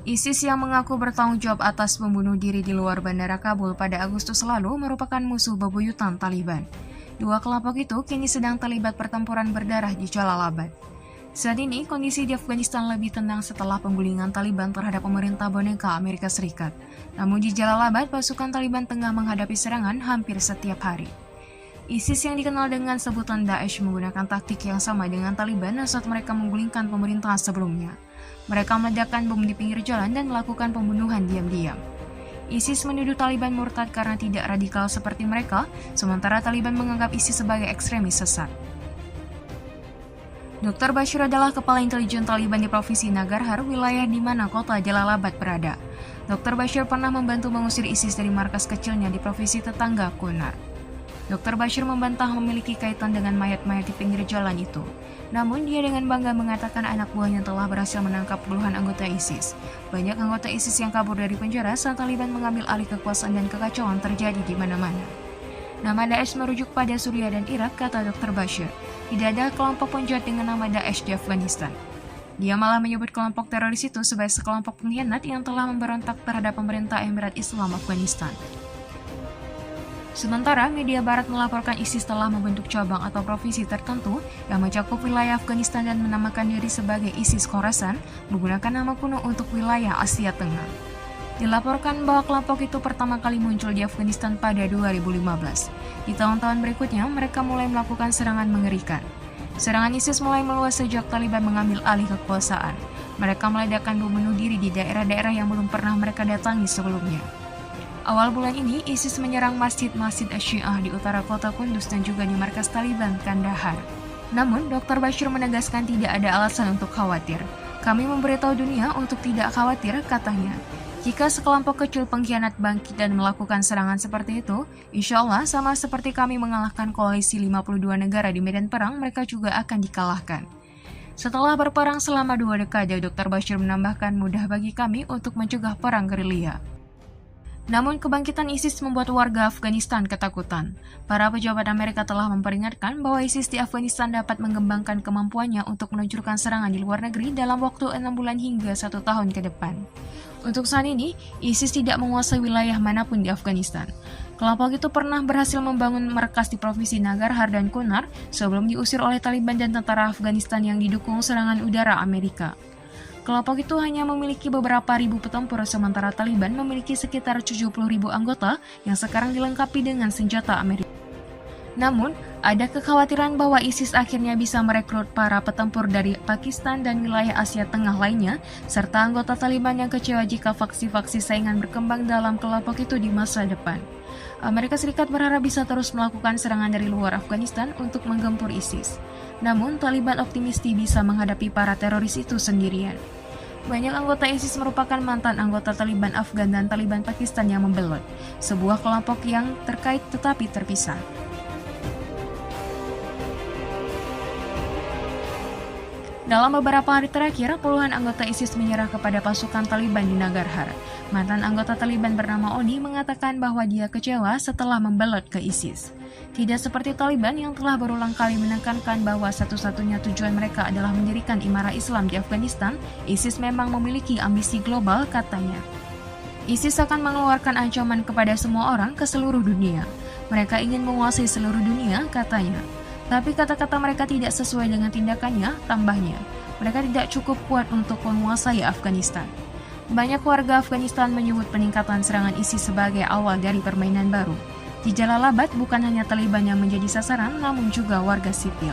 ISIS yang mengaku bertanggung jawab atas pembunuh diri di luar Bandara Kabul pada Agustus lalu merupakan musuh bebuyutan Taliban. Dua kelompok itu kini sedang terlibat pertempuran berdarah di Jalalabad. Saat ini, kondisi di Afghanistan lebih tenang setelah penggulingan Taliban terhadap pemerintah boneka Amerika Serikat. Namun di Jalalabad, pasukan Taliban tengah menghadapi serangan hampir setiap hari. ISIS yang dikenal dengan sebutan Daesh menggunakan taktik yang sama dengan Taliban saat mereka menggulingkan pemerintahan sebelumnya. Mereka meledakkan bom di pinggir jalan dan melakukan pembunuhan diam-diam. ISIS menuduh Taliban murtad karena tidak radikal seperti mereka, sementara Taliban menganggap ISIS sebagai ekstremis sesat. Dr. Bashir adalah kepala intelijen Taliban di Provinsi Nangarhar, wilayah di mana kota Jalalabad berada. Dr. Bashir pernah membantu mengusir ISIS dari markas kecilnya di provinsi tetangga Kunar. Dr. Bashir membantah memiliki kaitan dengan mayat-mayat di pinggir jalan itu. Namun, dia dengan bangga mengatakan anak buahnya telah berhasil menangkap puluhan anggota ISIS. Banyak anggota ISIS yang kabur dari penjara saat Taliban mengambil alih kekuasaan dan kekacauan terjadi di mana-mana. Nama Daesh merujuk pada Suriah dan Irak, kata Dr. Bashir. Tidak ada kelompok penjahat dengan nama Daesh di Afghanistan. Dia malah menyebut kelompok teroris itu sebagai sekelompok pengkhianat yang telah memberontak terhadap pemerintah Emirat Islam Afghanistan. Sementara, media barat melaporkan ISIS telah membentuk cabang atau provinsi tertentu yang mencakup wilayah Afghanistan dan menamakan diri sebagai ISIS Khorasan, menggunakan nama kuno untuk wilayah Asia Tengah. Dilaporkan bahwa kelompok itu pertama kali muncul di Afghanistan pada 2015. Di tahun-tahun berikutnya, mereka mulai melakukan serangan mengerikan. Serangan ISIS mulai meluas sejak Taliban mengambil alih kekuasaan. Mereka meledakkan bom bunuh diri di daerah-daerah yang belum pernah mereka datangi sebelumnya. Awal bulan ini, ISIS menyerang masjid-masjid Syiah di utara kota Kunduz dan juga di markas Taliban, Kandahar. Namun, Dr. Bashir menegaskan tidak ada alasan untuk khawatir. Kami memberitahu dunia untuk tidak khawatir, katanya. Jika sekelompok kecil pengkhianat bangkit dan melakukan serangan seperti itu, insya Allah sama seperti kami mengalahkan koalisi 52 negara di medan perang, mereka juga akan dikalahkan. Setelah berperang selama 2 dekade, Dr. Bashir menambahkan mudah bagi kami untuk mencegah perang gerilya. Namun kebangkitan ISIS membuat warga Afghanistan ketakutan. Para pejabat Amerika telah memperingatkan bahwa ISIS di Afghanistan dapat mengembangkan kemampuannya untuk meluncurkan serangan di luar negeri dalam waktu 6 bulan hingga 1 tahun ke depan. Untuk saat ini, ISIS tidak menguasai wilayah manapun di Afghanistan. Kelompok itu pernah berhasil membangun markas di provinsi Nangarhar dan Kunar sebelum diusir oleh Taliban dan tentara Afghanistan yang didukung serangan udara Amerika. Kelompok itu hanya memiliki beberapa ribu petempur, sementara Taliban memiliki sekitar 70.000 anggota yang sekarang dilengkapi dengan senjata Amerika. Namun, ada kekhawatiran bahwa ISIS akhirnya bisa merekrut para petempur dari Pakistan dan wilayah Asia Tengah lainnya, serta anggota Taliban yang kecewa jika faksi-faksi saingan berkembang dalam kelompok itu di masa depan. Amerika Serikat berharap bisa terus melakukan serangan dari luar Afghanistan untuk menggempur ISIS. Namun, Taliban optimistis bisa menghadapi para teroris itu sendirian. Banyak anggota ISIS merupakan mantan anggota Taliban Afgan dan Taliban Pakistan yang membelot, sebuah kelompok yang terkait tetapi terpisah. Dalam beberapa hari terakhir, puluhan anggota ISIS menyerah kepada pasukan Taliban di Nangarhar. Mantan anggota Taliban bernama Oni mengatakan bahwa dia kecewa setelah membelot ke ISIS. Tidak seperti Taliban yang telah berulang kali menekankan bahwa satu-satunya tujuan mereka adalah mendirikan imarah Islam di Afghanistan, ISIS memang memiliki ambisi global, katanya. ISIS akan mengeluarkan ancaman kepada semua orang ke seluruh dunia. Mereka ingin menguasai seluruh dunia, katanya. Tapi kata-kata mereka tidak sesuai dengan tindakannya, tambahnya. Mereka tidak cukup kuat untuk menguasai Afghanistan. Banyak warga Afghanistan menyebut peningkatan serangan ISIS sebagai awal dari permainan baru. Di Jalalabad bukan hanya Taliban yang menjadi sasaran, namun juga warga sipil.